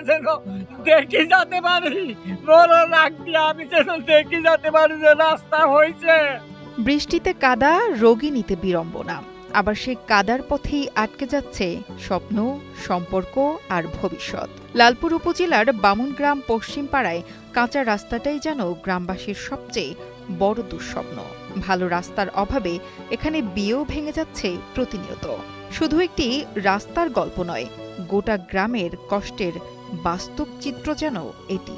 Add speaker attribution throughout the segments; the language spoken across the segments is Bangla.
Speaker 1: যেন দেখি যেতে পারি, বড় রাগ দিয়ে আমি যেন দেখি যেতে পারি যে রাস্তা হয়েছে।
Speaker 2: বৃষ্টিতে কাদা, রোগী নিতে বিড়ম্বনা, আবার সেই কাদার পথেই আটকে যাচ্ছে স্বপ্ন, সম্পর্ক আর ভবিষ্যৎ। লালপুর উপজেলার বামুনগ্রাম পশ্চিম পাড়ায় কাঁচা রাস্তাটাই যেন গ্রামবাসীর সবচেয়ে বড় দুঃস্বপ্ন। ভালো রাস্তার অভাবে এখানে বিয়েও ভেঙে যাচ্ছে প্রতিনিয়ত। শুধু একটি রাস্তার গল্প নয়, গোটা গ্রামের কষ্টের বাস্তব চিত্র যেন এটি।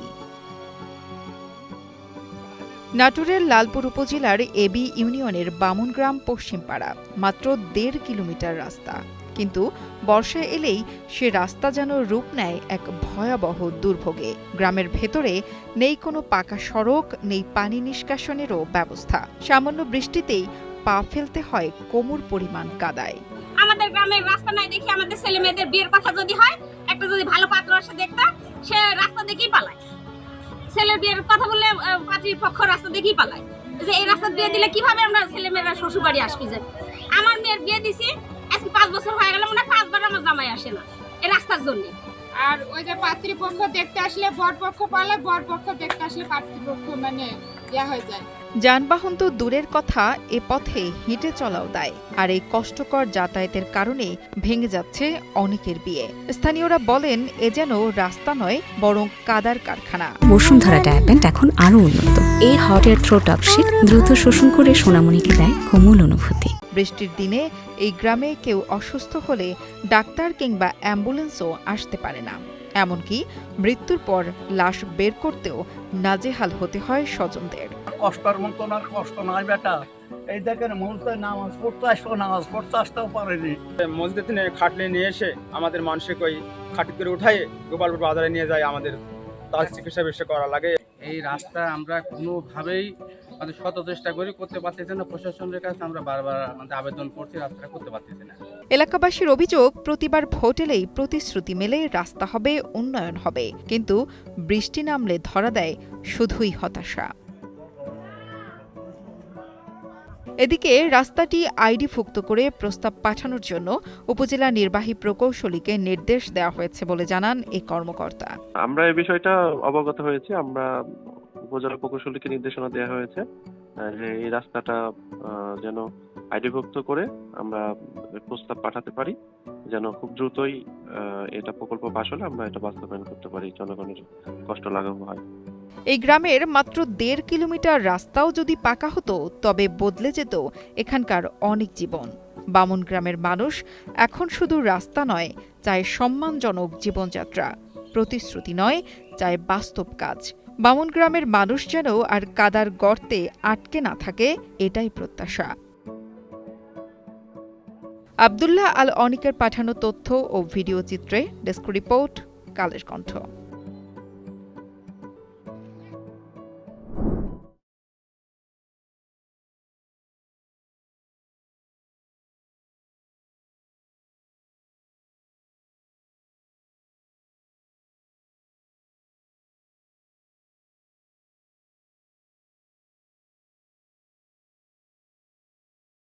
Speaker 2: নাটোরের লালপুর উপজেলার এবি ইউনিয়নের বামুনগ্রাম পশ্চিমপাড়া, মাত্র ১.৫ কিলোমিটার রাস্তা। কিন্তু বর্ষা এলেই সে রাস্তা যেন রূপ নেয় এক ভয়াবহ দুর্ভোগে। গ্রামের ভেতরে নেই কোনো পাকা সড়ক, নেই পানি নিষ্কাশনেরও ব্যবস্থা। সামান্য বৃষ্টিতেই পা ফেলতে হয় কোমর পরিমাণ কাদায়।
Speaker 3: আমাদের গ্রামের রাস্তা নাই দেখি আমাদের ছেলে মেয়েদের বিয়ের কথা যদি হয়, একটা যদি ভালো পাত্র আসে দেখতাম, সে রাস্তা দেখেই পালায়। ছেলের বিয়ের কথা বললে পাত্রীর পক্ষ রাস্তা দেখেই পালায়, যে এই রাস্তা বিয়ে দিলে কিভাবে আমরা ছেলে মেয়েরা শ্বশুর বাড়ি আসবি। যাই আমার মেয়ের বিয়ে দিছি আজকে 5 বছর হয়ে গেল, মনে 5 বার আমার জামাই আসে না এই রাস্তার জন্য।
Speaker 4: আর ওই যে পাত্রীপক্ষ দেখতে আসলে বর পক্ষ পালায়, বর পক্ষ দেখতে আসলে পাত্রীপক্ষ মানে ইয়া হয়ে যায়।
Speaker 2: যানবাহন তো দূরের কথা, এ পথে হেঁটে চলাও দায়। আর এই কষ্টকর যাতায়াতের কারণে ভেঙে যাচ্ছে অনেকের বিয়ে। স্থানীয়রা বলেন, এ যেন রাস্তা নয়, বরং কাদার কারখানা।
Speaker 5: বসুন্ধরা ডায়াপেন্ট এখন আরো উন্নত। এই হট এয়ার থ্রো টপশিট দ্রুত শোষণ করে সোনামণিকে দেয় কোমল অনুভূতি।
Speaker 2: বৃষ্টির দিনে এই গ্রামে কেউ অসুস্থ হলে ডাক্তার কিংবা অ্যাম্বুলেন্সও আসতে পারে না। এমনকি মৃত্যুর পর লাশ বের করতেও নাজেহাল হতে হয় স্বজনদের।
Speaker 1: কষ্টের মতো না কষ্ট নাই বেটা, এই দেখেন মসজিদে নামাজ পড়তে আসবো, নামাজ পড়তে আসতেও পারেনি।
Speaker 6: মসজিদ থেকে খাটলে নিয়ে এসে আমাদের মানুষকে ওই খাটি করে উঠাই গোপালপুর বাজারে নিয়ে যায়, আমাদের তার চিকিৎসা বিষয় করা লাগে।
Speaker 7: এই রাস্তা আমরা কোনোভাবেই আমাদের শত চেষ্টা করি, করতে পারতেছি না। প্রশাসনের কাছে আমরা বারবার আমাদের আবেদন করছি, রাস্তাটা করতে পারতেছি না।
Speaker 2: এলাকাবাসীর অভিযোগ, প্রতিবার ভোট এলেই প্রতিশ্রুতি মেলে রাস্তা হবে, উন্নয়ন হবে, কিন্তু বৃষ্টি নামলে ধরা দেয় শুধুই হতাশা। এদিকে রাস্তাটি আইডিভুক্ত করে প্রস্তাব পাঠানোর জন্য উপজেলা নির্বাহী প্রকৌশলীকে নির্দেশ দেওয়া হয়েছে বলে জানান এই কর্মকর্তা।
Speaker 8: আমরা এই বিষয়টা অবগত হয়েছি। আমরা উপজেলা প্রকৌশলীকে নির্দেশনা দেওয়া হয়েছে যে এই রাস্তাটা যেন আইডিভুক্ত করে আমরা প্রস্তাব পাঠাতে পারি, যেন খুব দ্রুতই এটা প্রকল্প পাশ হলে আমরা এটা বাস্তবায়ন করতে পারি, জনগণের কষ্ট লাঘব হয়।
Speaker 2: এই গ্রামের মাত্র ১.৫ কিলোমিটার রাস্তাও যদি পাকা হতো, তবে বদলে যেত এখানকার অনেক জীবন। বামুন গ্রামের মানুষ এখন শুধু রাস্তা নয়, চায় সম্মানজনক জীবনযাত্রা। প্রতিশ্রুতি নয়, চায় বাস্তব কাজ। বামুন গ্রামের মানুষ যেন আর কাদার গর্তে আটকে না থাকে, এটাই প্রত্যাশা। আব্দুল্লাহ আল অনিকের পাঠানো তথ্য ও ভিডিও চিত্রে ডেস্ক রিপোর্ট, কালের কণ্ঠ।